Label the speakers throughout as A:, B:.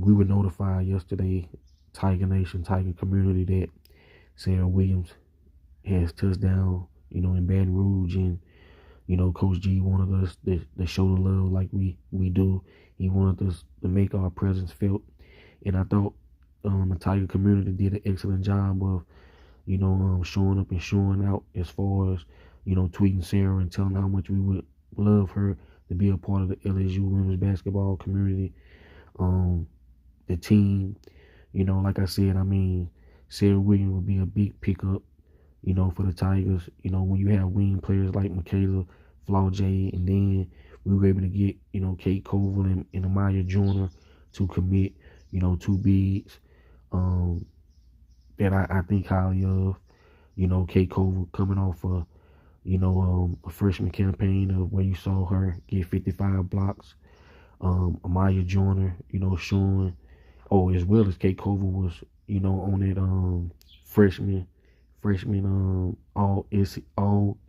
A: We were notified yesterday, Tiger Nation, Tiger community, that Serah Williams has touchdown, in Baton Rouge, and Coach G wanted us to show the love like we do. He wanted us to make our presence felt, and I thought the Tiger community did an excellent job of showing up and showing out as far as tweeting Serah and telling how much we would love her to be a part of the LSU women's basketball community. The team, like I said, Serah Williams would be a big pickup, for the Tigers. When you have wing players like Michaela Flaujae, and then we were able to get, Kate Koval and Amaya Joyner to commit, two bigs that I think highly of. Kate Koval coming off a freshman campaign of where you saw her get 55 blocks. Amaya Joyner, showing, as well as Kate Koval was, on that freshman all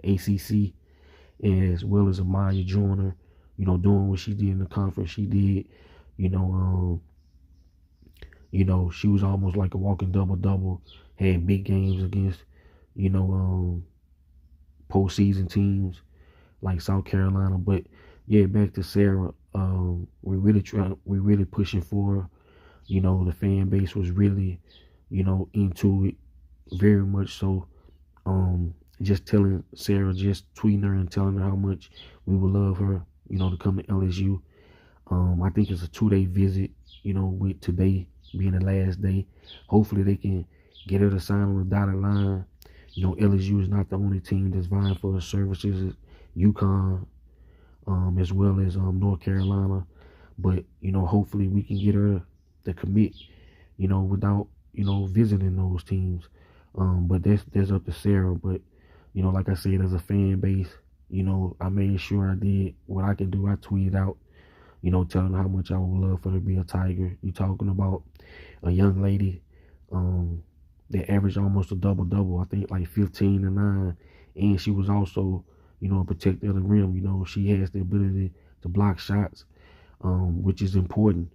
A: ACC, as well as Amaya Joyner, doing what she did in the conference. She did, she was almost like a walking double-double, had big games against, postseason teams like South Carolina. But yeah, back to Serah. We're really pushing for her. The fan base was really, into it, very much so. Just telling Serah, just tweeting her and telling her how much we would love her, to come to LSU. I think it's a 2-day visit, with today being the last day. Hopefully they can get her to sign on the dotted line. LSU is not the only team that's vying for her services. UConn, as well as North Carolina. But, hopefully we can get her to commit, without, visiting those teams. But that's up to Serah. But, like I said, as a fan base, I made sure I did what I could do. I tweeted out, telling how much I would love for her to be a Tiger. You're talking about a young lady that averaged almost a double-double, I think like 15 and 9. And she was also, a protector of the rim. She has the ability to block shots, which is important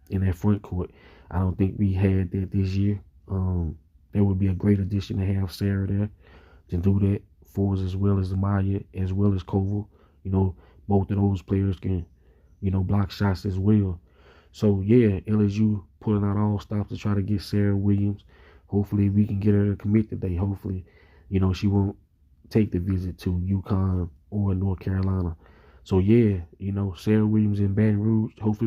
A: in that front court. I don't think we had that this year. That would be a great addition to have Serah there to do that for us, as well as Amaya, as well as Koval. Both of those players can, block shots as well. So, yeah, LSU pulling out all stops to try to get Serah Williams. Hopefully we can get her to commit today. Hopefully, she won't take the visit to UConn or North Carolina. So, yeah, Serah Williams in Baton Rouge. Hopefully